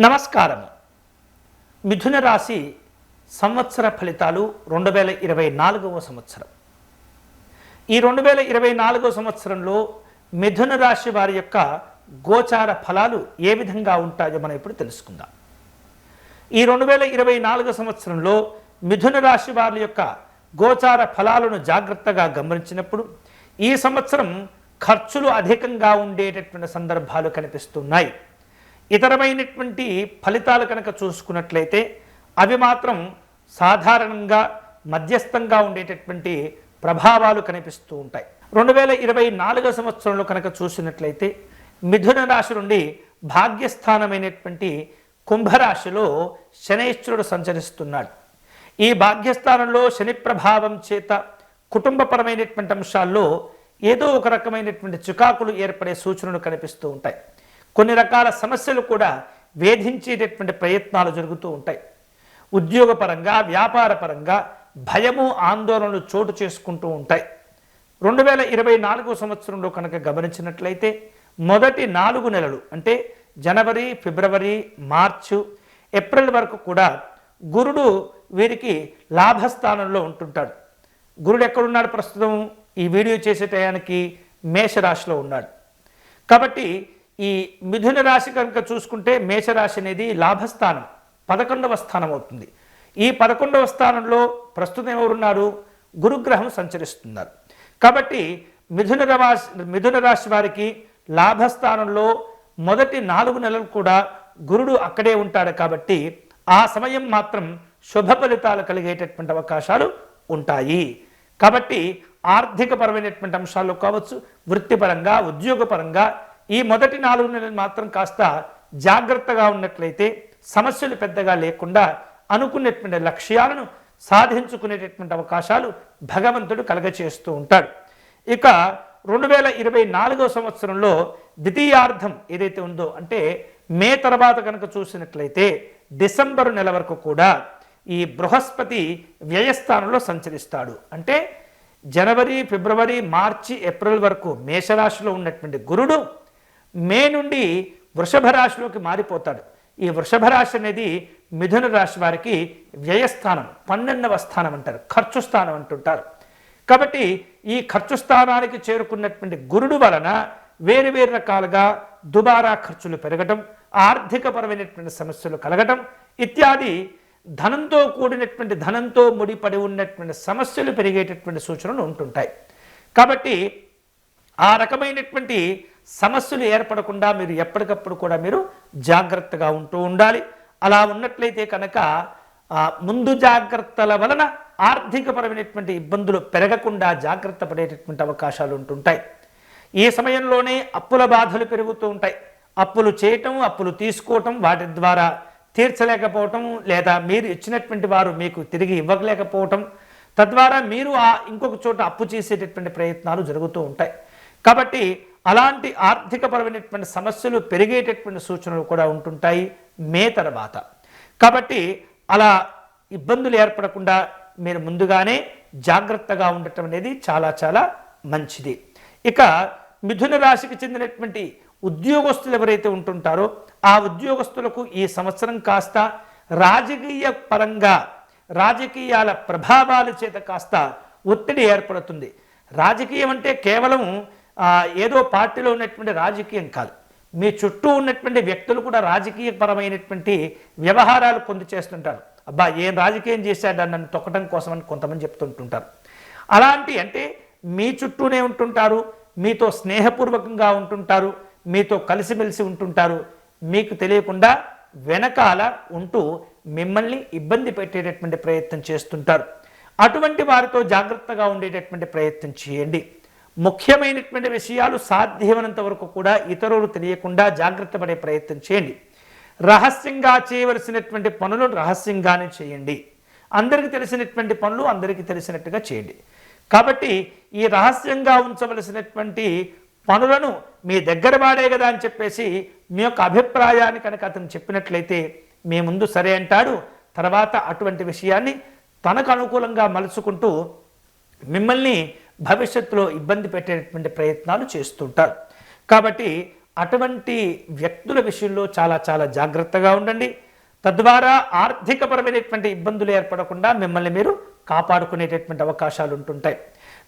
నమస్కారము. మిథున రాశి సంవత్సర ఫలితాలు 2024వ సంవత్సరం. ఈ 2024వ సంవత్సరంలో మిథున రాశి వారి యొక్క గోచార ఫలాలు ఏ విధంగా ఉంటాయో మనం ఇప్పుడు తెలుసుకుందాం. ఈ 2024 సంవత్సరంలో మిథున రాశి వారి యొక్క గోచార ఫలాలను జాగ్రత్తగా గమనించినప్పుడు ఈ సంవత్సరం ఖర్చులు అధికంగా ఉండేటటువంటి సందర్భాలు కనిపిస్తున్నాయి. ఇతరమైనటువంటి ఫలితాలు కనుక చూసుకున్నట్లయితే అవి మాత్రం సాధారణంగా మధ్యస్థంగా ఉండేటటువంటి ప్రభావాలు కనిపిస్తూ ఉంటాయి. 2024 సంవత్సరంలో కనుక చూసినట్లయితే మిథున రాశి నుండి భాగ్యస్థానమైనటువంటి కుంభరాశిలో శనైశ్వరుడు సంచరిస్తున్నాడు. ఈ భాగ్యస్థానంలో శని ప్రభావం చేత కుటుంబపరమైనటువంటి అంశాల్లో ఏదో ఒక రకమైనటువంటి చికాకులు ఏర్పడే సూచనలు కనిపిస్తూ ఉంటాయి. కొన్ని రకాల సమస్యలు కూడా వేధించేటటువంటి ప్రయత్నాలు జరుగుతూ ఉంటాయి. ఉద్యోగపరంగా వ్యాపారపరంగా భయము ఆందోళనలు చోటు చేసుకుంటూ ఉంటాయి. 2024 సంవత్సరంలో కనుక గమనించినట్లయితే మొదటి 4 నెలలు అంటే జనవరి, ఫిబ్రవరి, మార్చు, ఏప్రిల్ వరకు కూడా గురుడు వీరికి లాభస్థానంలో ఉంటుంటాడు. గురుడు ఎక్కడున్నాడు? ప్రస్తుతం ఈ వీడియో చేసే టయానికి మేషరాశిలో ఉన్నాడు. కాబట్టి ఈ మిథున రాశి కనుక చూసుకుంటే మేషరాశి అనేది లాభస్థానం, 11వ స్థానం అవుతుంది. ఈ 11వ స్థానంలో ప్రస్తుతం ఎవరున్నారు? గురుగ్రహం సంచరిస్తున్నారు. కాబట్టి మిథున రాశి వారికి లాభస్థానంలో మొదటి 4 నెలలు కూడా గురుడు అక్కడే ఉంటాడు. కాబట్టి ఆ సమయం మాత్రం శుభ ఫలితాలు కలిగేటటువంటి అవకాశాలు ఉంటాయి. కాబట్టి ఆర్థికపరమైనటువంటి అంశాల్లో కావచ్చు, వృత్తిపరంగా ఉద్యోగపరంగా ఈ మొదటి 4 నెలలు మాత్రం కాస్త జాగ్రత్తగా ఉన్నట్లయితే సమస్యలు పెద్దగా లేకుండా అనుకునేటువంటి లక్ష్యాలను సాధించుకునేటటువంటి అవకాశాలు భగవంతుడు కలగచేస్తూ ఉంటాడు. ఇక 2024 సంవత్సరంలో ద్వితీయార్థం ఏదైతే ఉందో అంటే మే తర్వాత కనుక చూసినట్లయితే డిసెంబరు నెల వరకు కూడా ఈ బృహస్పతి వ్యయస్థానంలో సంచరిస్తాడు. అంటే జనవరి, ఫిబ్రవరి, మార్చి, ఏప్రిల్ వరకు మేషరాశిలో ఉన్నటువంటి గురుడు మే నుండి వృషభ రాశిలోకి మారిపోతాడు. ఈ వృషభ రాశి అనేది మిథున రాశి వారికి వ్యయస్థానం, 12వ స్థానం అంటారు, ఖర్చు స్థానం అంటుంటారు. కాబట్టి ఈ ఖర్చు స్థానానికి చేరుకున్నటువంటి గురుడు వలన వేరు వేరు రకాలుగా దుబారా ఖర్చులు పెరగటం, ఆర్థికపరమైనటువంటి సమస్యలు కలగటం ఇత్యాది ధనంతో ముడిపడి ఉన్నటువంటి సమస్యలు పెరిగేటటువంటి సూచనలు ఉంటుంటాయి. కాబట్టి ఆ రకమైనటువంటి సమస్యలు ఏర్పడకుండా మీరు ఎప్పటికప్పుడు కూడా మీరు జాగ్రత్తగా ఉంటూ ఉండాలి. అలా ఉన్నట్లయితే కనుక ముందు జాగ్రత్తల వలన ఆర్థికపరమైనటువంటి ఇబ్బందులు పెరగకుండా జాగ్రత్త పడేటటువంటి అవకాశాలు ఉంటుంటాయి. ఈ సమయంలోనే అప్పుల బాధలు పెరుగుతూ ఉంటాయి. అప్పులు చేయటం, అప్పులు తీసుకోవటం, వాటి ద్వారా తీర్చలేకపోవటం, లేదా మీరు ఇచ్చినటువంటి వారు మీకు తిరిగి ఇవ్వలేకపోవటం, తద్వారా మీరు ఇంకొక చోట అప్పు చేసేటటువంటి ప్రయత్నాలు జరుగుతూ ఉంటాయి. కాబట్టి అలాంటి ఆర్థికపరమైనటువంటి సమస్యలు పెరిగేటటువంటి సూచనలు కూడా ఉంటుంటాయి మే తర్వాత. కాబట్టి అలా ఇబ్బందులు ఏర్పడకుండా మీరు ముందుగానే జాగ్రత్తగా ఉండటం అనేది చాలా చాలా మంచిది. ఇక మిథున రాశికి చెందినటువంటి ఉద్యోగస్తులు ఎవరైతే ఉంటుంటారో ఆ ఉద్యోగస్తులకు ఈ సంవత్సరం కాస్త రాజకీయాల ప్రభావాల చేత కాస్త ఒత్తిడి ఏర్పడుతుంది. రాజకీయం అంటే కేవలం ఏదో పార్టీలో ఉన్నటువంటి రాజకీయం కాదు. మీ చుట్టూ ఉన్నటువంటి వ్యక్తులు కూడా రాజకీయపరమైనటువంటి వ్యవహారాలు చేస్తుంటారు. అబ్బా ఏం రాజకీయం చేశాడు నన్ను తొక్కడం కోసం అని కొంతమంది చెప్తుంటుంటారు. అలాంటి అంటే మీ చుట్టూనే ఉంటుంటారు, మీతో స్నేహపూర్వకంగా ఉంటుంటారు, మీతో కలిసిమెలిసి ఉంటుంటారు, మీకు తెలియకుండా వెనకాల ఉంటూ మిమ్మల్ని ఇబ్బంది పెట్టేటటువంటి ప్రయత్నం చేస్తుంటారు. అటువంటి వారితో జాగ్రత్తగా ఉండేటటువంటి ప్రయత్నం చేయండి. ముఖ్యమైనటువంటి విషయాలు సాధ్యమైనంత వరకు కూడా ఇతరులు తెలియకుండా జాగ్రత్త పడే ప్రయత్నం చేయండి. రహస్యంగా చేయవలసినటువంటి పనులు రహస్యంగానే చేయండి. అందరికీ తెలిసినటువంటి పనులు అందరికీ తెలిసినట్టుగా చేయండి. కాబట్టి ఈ రహస్యంగా ఉంచవలసినటువంటి పనులను మీ దగ్గర వాడే కదా అని చెప్పేసి మీ యొక్క అభిప్రాయాన్ని కనుక అతను చెప్పినట్లయితే మీ ముందు సరే అంటాడు. తర్వాత అటువంటి విషయాన్ని తనకు అనుకూలంగా మలుచుకుంటూ మిమ్మల్ని భవిష్యత్తులో ఇబ్బంది పెట్టేటటువంటి ప్రయత్నాలు చేస్తుంటారు. కాబట్టి అటువంటి వ్యక్తుల విషయంలో చాలా చాలా జాగ్రత్తగా ఉండండి. తద్వారా ఆర్థికపరమైనటువంటి ఇబ్బందులు ఏర్పడకుండా మిమ్మల్ని మీరు కాపాడుకునేటటువంటి అవకాశాలు ఉంటుంటాయి.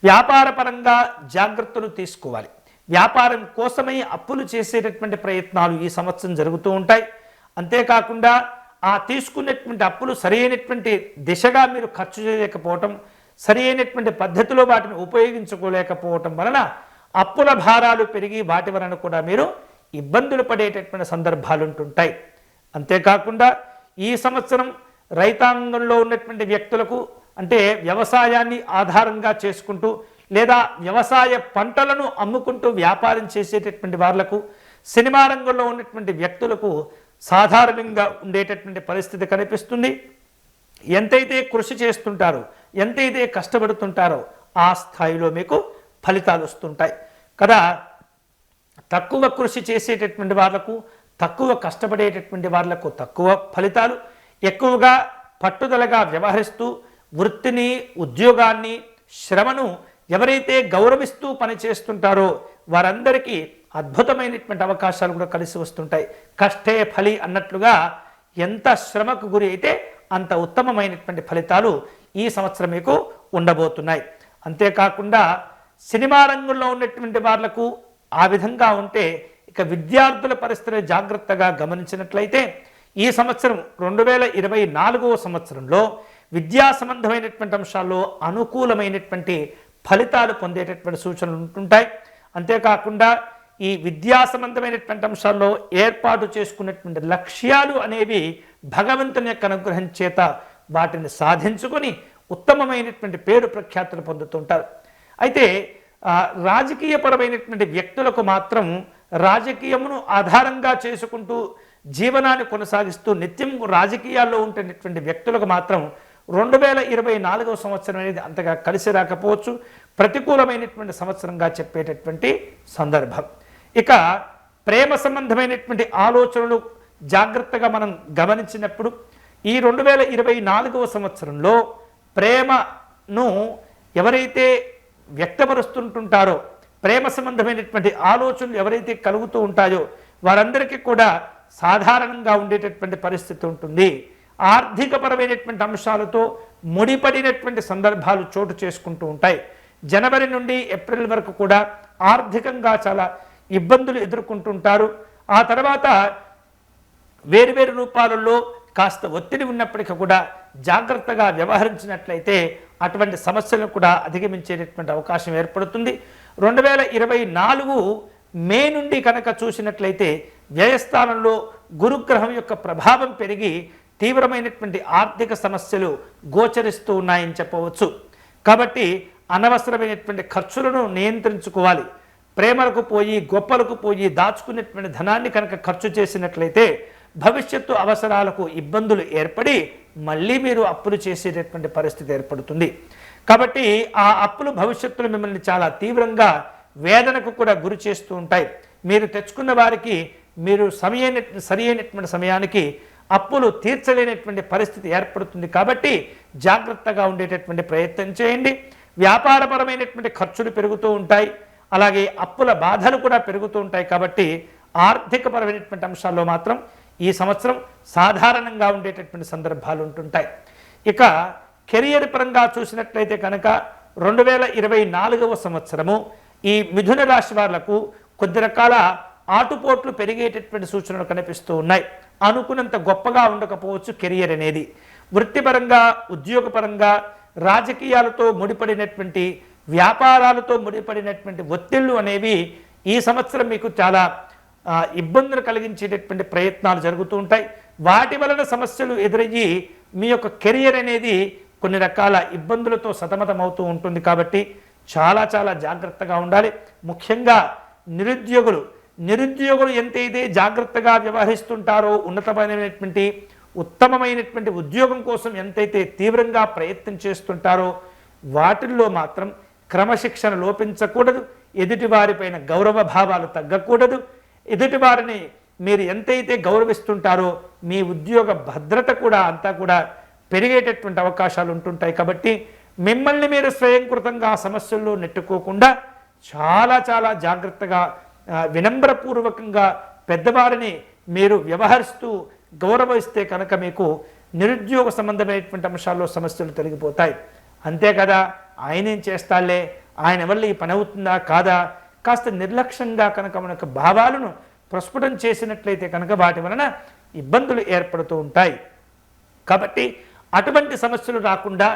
వ్యాపారపరంగా జాగ్రత్తలు తీసుకోవాలి. వ్యాపారం కోసమై అప్పులు చేసేటటువంటి ప్రయత్నాలు ఈ సంవత్సరం జరుగుతూ ఉంటాయి. అంతేకాకుండా ఆ తీసుకున్నటువంటి అప్పులు సరైనటువంటి దిశగా మీరు ఖర్చు చేయలేకపోవటం, సరి అయినటువంటి పద్ధతిలో వాటిని ఉపయోగించుకోలేకపోవటం వలన అప్పుల భారాలు పెరిగి వాటి వలన కూడా మీరు ఇబ్బందులు పడేటటువంటి సందర్భాలు ఉంటుంటాయి. అంతేకాకుండా ఈ సంవత్సరం రైతాంగంలో ఉన్నటువంటి వ్యక్తులకు, అంటే వ్యవసాయాన్ని ఆధారంగా చేసుకుంటూ లేదా వ్యవసాయ పంటలను అమ్ముకుంటూ వ్యాపారం చేసేటటువంటి వాళ్లకు, సినిమా రంగంలో ఉన్నటువంటి వ్యక్తులకు సాధారణంగా ఉండేటటువంటి పరిస్థితి కనిపిస్తుంది. ఎంతైతే కృషి చేస్తుంటారో, ఎంతైతే కష్టపడుతుంటారో ఆ స్థాయిలో మీకు ఫలితాలు వస్తుంటాయి కదా. తక్కువ కృషి చేసేటటువంటి వాళ్లకు, తక్కువ కష్టపడేటటువంటి వాళ్లకు తక్కువ ఫలితాలు, ఎక్కువగా పట్టుదలగా వ్యవహరిస్తూ వృత్తిని, ఉద్యోగాన్ని, శ్రమను ఎవరైతే గౌరవిస్తూ పనిచేస్తుంటారో వారందరికీ అద్భుతమైనటువంటి అవకాశాలు కూడా కలిసి వస్తుంటాయి. కష్టే ఫలి అన్నట్లుగా ఎంత శ్రమకు గురి అయితే అంత ఉత్తమమైనటువంటి ఫలితాలు ఈ సంవత్సరం మీకు ఉండబోతున్నాయి. అంతేకాకుండా సినిమా రంగంలో ఉన్నటువంటి వాళ్లకు ఆ విధంగా ఉంటే, ఇక విద్యార్థుల పరిస్థితిని జాగ్రత్తగా గమనించినట్లయితే ఈ సంవత్సరం 2024వ సంవత్సరంలో విద్యా సంబంధమైనటువంటి అంశాల్లో అనుకూలమైనటువంటి ఫలితాలు పొందేటటువంటి సూచనలు ఉంటుంటాయి. అంతేకాకుండా ఈ విద్యా సంబంధమైనటువంటి అంశాల్లో ఏర్పాటు చేసుకున్నటువంటి లక్ష్యాలు అనేవి భగవంతుని యొక్క అనుగ్రహం చేత వాటిని సాధించుకొని ఉత్తమమైనటువంటి పేరు ప్రఖ్యాతులు పొందుతుంటారు. అయితే రాజకీయపరమైనటువంటి వ్యక్తులకు మాత్రం రాజకీయమును ఆధారంగా చేసుకుంటూ జీవనాన్ని కొనసాగిస్తూ నిత్యం రాజకీయాల్లో ఉంటున్నటువంటి వ్యక్తులకు మాత్రం 2024వ సంవత్సరం అనేది అంతగా కలిసి రాకపోవచ్చు. ప్రతికూలమైనటువంటి సంవత్సరంగా చెప్పేటటువంటి సందర్భం. ఇక ప్రేమ సంబంధమైనటువంటి ఆలోచనలు జాగ్రత్తగా మనం గమనించినప్పుడు ఈ 2024వ సంవత్సరంలో ప్రేమను ఎవరైతే వ్యక్తపరుస్తుంటారో, ప్రేమ సంబంధమైనటువంటి ఆలోచనలు ఎవరైతే కలుగుతూ ఉంటాయో వారందరికీ కూడా సాధారణంగా ఉండేటటువంటి పరిస్థితి ఉంటుంది. ఆర్థికపరమైనటువంటి అంశాలతో ముడిపడినటువంటి సందర్భాలు చోటు చేసుకుంటూ ఉంటాయి. జనవరి నుండి ఏప్రిల్ వరకు కూడా ఆర్థికంగా చాలా ఇబ్బందులు ఎదుర్కొంటుంటారు. ఆ తర్వాత వేరువేరు రూపాలలో కాస్త ఒత్తిడి ఉన్నప్పటికీ కూడా జాగ్రత్తగా వ్యవహరించినట్లయితే అటువంటి సమస్యలను కూడా అధిగమించేటటువంటి అవకాశం ఏర్పడుతుంది. 2024 మే నుండి కనుక చూసినట్లయితే వ్యయస్థానంలో గురుగ్రహం యొక్క ప్రభావం పెరిగి తీవ్రమైనటువంటి ఆర్థిక సమస్యలు గోచరిస్తూ ఉన్నాయని చెప్పవచ్చు. కాబట్టి అనవసరమైనటువంటి ఖర్చులను నియంత్రించుకోవాలి. ప్రేమలకు పోయి, గొప్పలకు పోయి దాచుకునేటువంటి ధనాన్ని కనుక ఖర్చు చేసినట్లయితే భవిష్యత్తు అవసరాలకు ఇబ్బందులు ఏర్పడి మళ్ళీ మీరు అప్పులు చేసేటటువంటి పరిస్థితి ఏర్పడుతుంది. కాబట్టి ఆ అప్పులు భవిష్యత్తులో మిమ్మల్ని చాలా తీవ్రంగా వేదనకు కూడా గురి చేస్తూ ఉంటాయి. మీరు తెచ్చుకున్న వారికి మీరు సరి అయినటువంటి సమయానికి అప్పులు తీర్చలేనటువంటి పరిస్థితి ఏర్పడుతుంది. కాబట్టి జాగ్రత్తగా ఉండేటటువంటి ప్రయత్నం చేయండి. వ్యాపారపరమైనటువంటి ఖర్చులు పెరుగుతూ ఉంటాయి, అలాగే అప్పుల బాధలు కూడా పెరుగుతూ ఉంటాయి. కాబట్టి ఆర్థికపరమైనటువంటి అంశాల్లో మాత్రం ఈ సంవత్సరం సాధారణంగా ఉండేటటువంటి సందర్భాలు ఉంటుంటాయి. ఇక కెరియర్ పరంగా చూసినట్లయితే కనుక 2024వ సంవత్సరము ఈ మిథున రాశి వాళ్లకు కొద్ది రకాల ఆటుపోట్లు పెరిగేటటువంటి సూచనలు కనిపిస్తూ ఉన్నాయి. అనుకున్నంత గొప్పగా ఉండకపోవచ్చు కెరియర్ అనేది. వృత్తిపరంగా, ఉద్యోగపరంగా, రాజకీయాలతో ముడిపడినటువంటి, వ్యాపారాలతో ముడిపడినటువంటి ఒత్తిళ్లు అనేవి ఈ సంవత్సరం మీకు చాలా ఇబ్బందులు కలిగించేటటువంటి ప్రయత్నాలు జరుగుతూ ఉంటాయి. వాటి వలన సమస్యలు ఎదురయ్యి మీ యొక్క కెరియర్ అనేది కొన్ని రకాల ఇబ్బందులతో సతమతమవుతూ ఉంటుంది. కాబట్టి చాలా చాలా జాగ్రత్తగా ఉండాలి. ముఖ్యంగా నిరుద్యోగులు ఎంతైతే జాగ్రత్తగా వ్యవహరిస్తుంటారో, ఉన్నతమైనటువంటి ఉత్తమమైనటువంటి ఉద్యోగం కోసం ఎంతైతే తీవ్రంగా ప్రయత్నం చేస్తుంటారో వాటిల్లో మాత్రం క్రమశిక్షణ లోపించకూడదు. ఎదుటివారిపైన గౌరవ భావాలు తగ్గకూడదు. ఎదుటివారిని మీరు ఎంతైతే గౌరవిస్తుంటారో మీ ఉద్యోగ భద్రత కూడా అంతా కూడా పెరిగేటటువంటి అవకాశాలు ఉంటుంటాయి. కాబట్టి మిమ్మల్ని మీరు స్వయంకృతంగా సమస్యల్లో నెట్టుకోకుండా చాలా చాలా జాగ్రత్తగా వినమ్రపూర్వకంగా పెద్దవారిని మీరు వ్యవహరిస్తూ గౌరవిస్తే కనుక మీకు నిరుద్యోగ సంబంధమైనటువంటి అంశాల్లో సమస్యలు తొలగిపోతాయి. అంతే కదా, ఆయన ఏం చేస్తాలే, ఆయన వల్ల ఈ పని అవుతుందా కాదా, కాస్త నిర్లక్ష్యంగా కనుక మనకు భావాలను ప్రస్ఫుటం చేసినట్లయితే కనుక వాటి వలన ఇబ్బందులు ఏర్పడుతూ ఉంటాయి. కాబట్టి అటువంటి సమస్యలు రాకుండా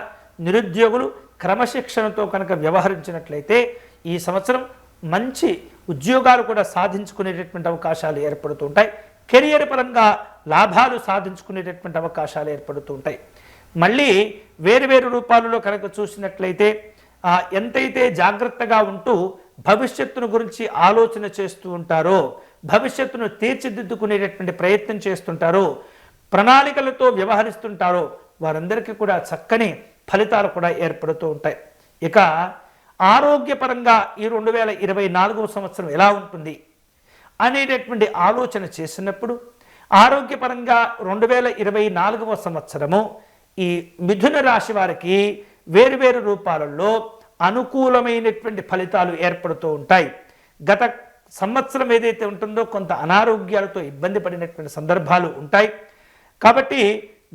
నిరుద్యోగులు క్రమశిక్షణతో కనుక వ్యవహరించినట్లయితే ఈ సంవత్సరం మంచి ఉద్యోగాలు కూడా సాధించుకునేటటువంటి అవకాశాలు ఏర్పడుతూ ఉంటాయి. కెరియర్ పరంగా లాభాలు సాధించుకునేటటువంటి అవకాశాలు ఏర్పడుతూ ఉంటాయి. మళ్ళీ వేరు రూపాలలో కనుక చూసినట్లయితే ఎంతైతే జాగ్రత్తగా ఉంటూ భవిష్యత్తును గురించి ఆలోచన చేస్తూ ఉంటారో, భవిష్యత్తును తీర్చిదిద్దుకునేటటువంటి ప్రయత్నం చేస్తుంటారో, ప్రణాళికలతో వ్యవహరిస్తుంటారో వారందరికీ కూడా చక్కని ఫలితాలు కూడా ఏర్పడుతూ ఉంటాయి. ఇక ఆరోగ్యపరంగా ఈ 2024 సంవత్సరం ఎలా ఉంటుంది అనేటటువంటి ఆలోచన చేసినప్పుడు ఆరోగ్యపరంగా 2024 సంవత్సరము ఈ మిథున రాశి వారికి వేరు రూపాలలో అనుకూలమైనటువంటి ఫలితాలు ఏర్పడుతూ ఉంటాయి. గత సంవత్సరం ఏదైతే ఉంటుందో కొంత అనారోగ్యాలతో ఇబ్బంది పడినటువంటి సందర్భాలు ఉంటాయి. కాబట్టి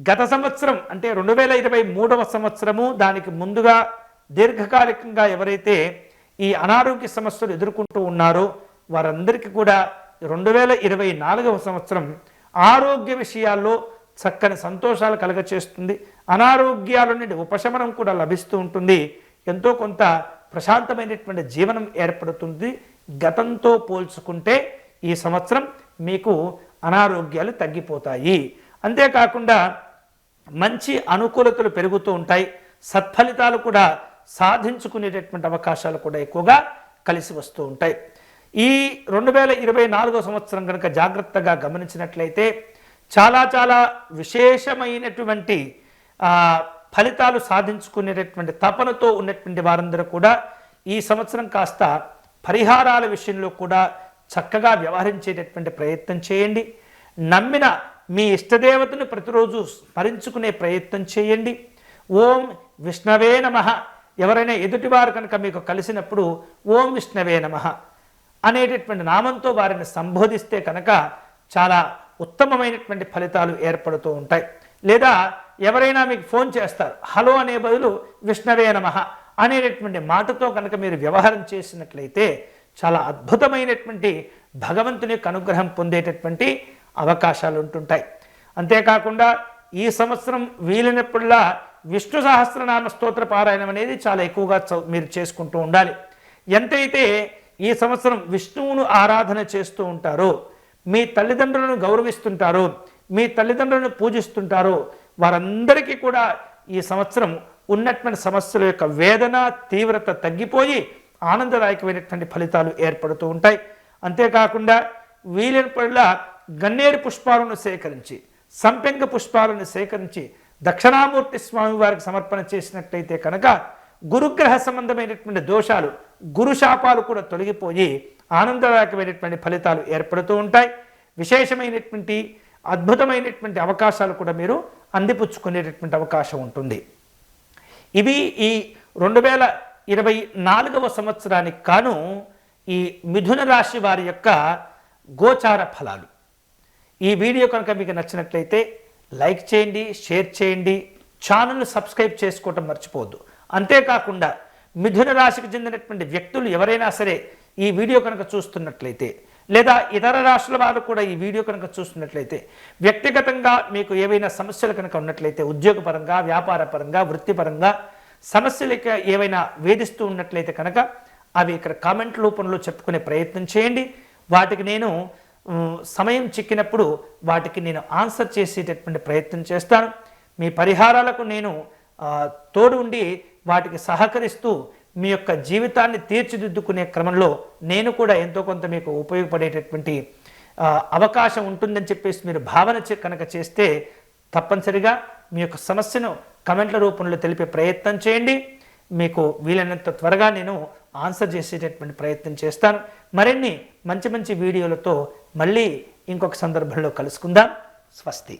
గత సంవత్సరం అంటే 2023 సంవత్సరము దానికి ముందుగా దీర్ఘకాలికంగా ఎవరైతే ఈ అనారోగ్య సమస్యలు ఎదుర్కొంటూ ఉన్నారో వారందరికీ కూడా 2024 సంవత్సరం ఆరోగ్య విషయాల్లో చక్కని సంతోషాలు కలగచేస్తుంది. అనారోగ్యాల నుండి ఉపశమనం కూడా లభిస్తూ ఉంటుంది. ఎంతో కొంత ప్రశాంతమైనటువంటి జీవనం ఏర్పడుతుంది. గతంతో పోల్చుకుంటే ఈ సంవత్సరం మీకు అనారోగ్యాలు తగ్గిపోతాయి. అంతేకాకుండా మంచి అనుకూలతలు పెరుగుతూ ఉంటాయి. సత్ఫలితాలు కూడా సాధించుకునేటటువంటి అవకాశాలు కూడా ఎక్కువగా కలిసి వస్తూ ఉంటాయి. ఈ 2024 సంవత్సరం కనుక జాగ్రత్తగా గమనించినట్లయితే చాలా విశేషమైనటువంటి ఫలితాలు సాధించుకునేటటువంటి తపనతో ఉన్నటువంటి వారందరూ కూడా ఈ సంవత్సరం కాస్త పరిహారాల విషయంలో కూడా చక్కగా వ్యవహరించేటటువంటి ప్రయత్నం చేయండి. నమ్మిన మీ ఇష్టదేవతను ప్రతిరోజు స్మరించుకునే ప్రయత్నం చేయండి. ఓం విష్ణవే నమః. ఎవరైనా ఎదుటివారు కనుక మీకు కలిసినప్పుడు ఓం విష్ణవే నమః అనేటటువంటి నామంతో వారిని సంబోధిస్తే కనుక చాలా ఉత్తమమైనటువంటి ఫలితాలు ఏర్పడుతూ ఉంటాయి. లేదా ఎవరైనా మీకు ఫోన్ చేస్తారు, హలో అనే బదులు విష్ణవే నమః అనేటటువంటి మాటతో కనుక మీరు వ్యవహారం చేసినట్లయితే చాలా అద్భుతమైనటువంటి భగవంతుని యొక్క అనుగ్రహం పొందేటటువంటి అవకాశాలు ఉంటుంటాయి. అంతేకాకుండా ఈ సంవత్సరం వీలైనప్పుడల్లా విష్ణు సహస్రనామ స్తోత్ర పారాయణం అనేది చాలా ఎక్కువగా మీరు చేసుకుంటూ ఉండాలి. ఎంతైతే ఈ సంవత్సరం విష్ణువును ఆరాధన చేస్తూ ఉంటారో, మీ తల్లిదండ్రులను గౌరవిస్తుంటారో, మీ తల్లిదండ్రులను పూజిస్తుంటారో వారందరికీ కూడా ఈ సంవత్సరం ఉన్నటువంటి సమస్యల యొక్క వేదన తీవ్రత తగ్గిపోయి ఆనందదాయకమైనటువంటి ఫలితాలు ఏర్పడుతూ ఉంటాయి. అంతేకాకుండా వీలైనప్పుడల్లా గన్నేరు పుష్పాలను సేకరించి, సంపెంగ పుష్పాలను సేకరించి దక్షిణామూర్తి స్వామి వారికి సమర్పణ చేసినట్లయితే కనుక గురుగ్రహ సంబంధమైనటువంటి దోషాలు, గురు శాపాలు కూడా తొలగిపోయి ఆనందదాయకమైనటువంటి ఫలితాలు ఏర్పడుతూ ఉంటాయి. విశేషమైనటువంటి అద్భుతమైనటువంటి అవకాశాలు కూడా మీరు అందిపుచ్చుకునేటటువంటి అవకాశం ఉంటుంది. ఇవి ఈ 2024 సంవత్సరానికి కాను ఈ మిథున రాశి వారి యొక్క గోచార ఫలాలు. ఈ వీడియో కనుక మీకు నచ్చినట్లయితే లైక్ చేయండి, షేర్ చేయండి, ఛానల్ను సబ్స్క్రైబ్ చేసుకోవటం మర్చిపోవద్దు. అంతేకాకుండా మిథున రాశికి చెందినటువంటి వ్యక్తులు ఎవరైనా సరే ఈ వీడియో కనుక చూస్తున్నట్లయితే, లేదా ఇతర రాశుల వారు కూడా ఈ వీడియో కనుక చూస్తున్నట్లయితే, వ్యక్తిగతంగా మీకు ఏవైనా సమస్యలు కనుక ఉన్నట్లయితే, ఉద్యోగపరంగా, వ్యాపారపరంగా, వృత్తిపరంగా సమస్యలు ఏవైనా వేధిస్తూ ఉన్నట్లయితే కనుక అవి ఇక్కడ కామెంట్ రూపంలో చెప్పుకునే ప్రయత్నం చేయండి. వాటికి నేను సమయం చిక్కినప్పుడు వాటికి నేను ఆన్సర్ చేసేటటువంటి ప్రయత్నం చేస్తాను. మీ పరిహారాలకు నేను తోడు ఉండి వాటికి సహకరిస్తూ మీ యొక్క జీవితాన్ని తీర్చిదిద్దుకునే క్రమంలో నేను కూడా ఎంతో కొంత మీకు ఉపయోగపడేటటువంటి అవకాశం ఉంటుందని చెప్పేసి మీరు భావన కనుక చేస్తే తప్పనిసరిగా మీ యొక్క సమస్యను కమెంట్ల రూపంలో తెలిపే ప్రయత్నం చేయండి. మీకు వీలైనంత త్వరగా నేను ఆన్సర్ చేసేటటువంటి ప్రయత్నం చేస్తాను. మరిన్ని మంచి వీడియోలతో మళ్ళీ ఇంకొక సందర్భంలో కలుసుకుందాం. స్వస్తి.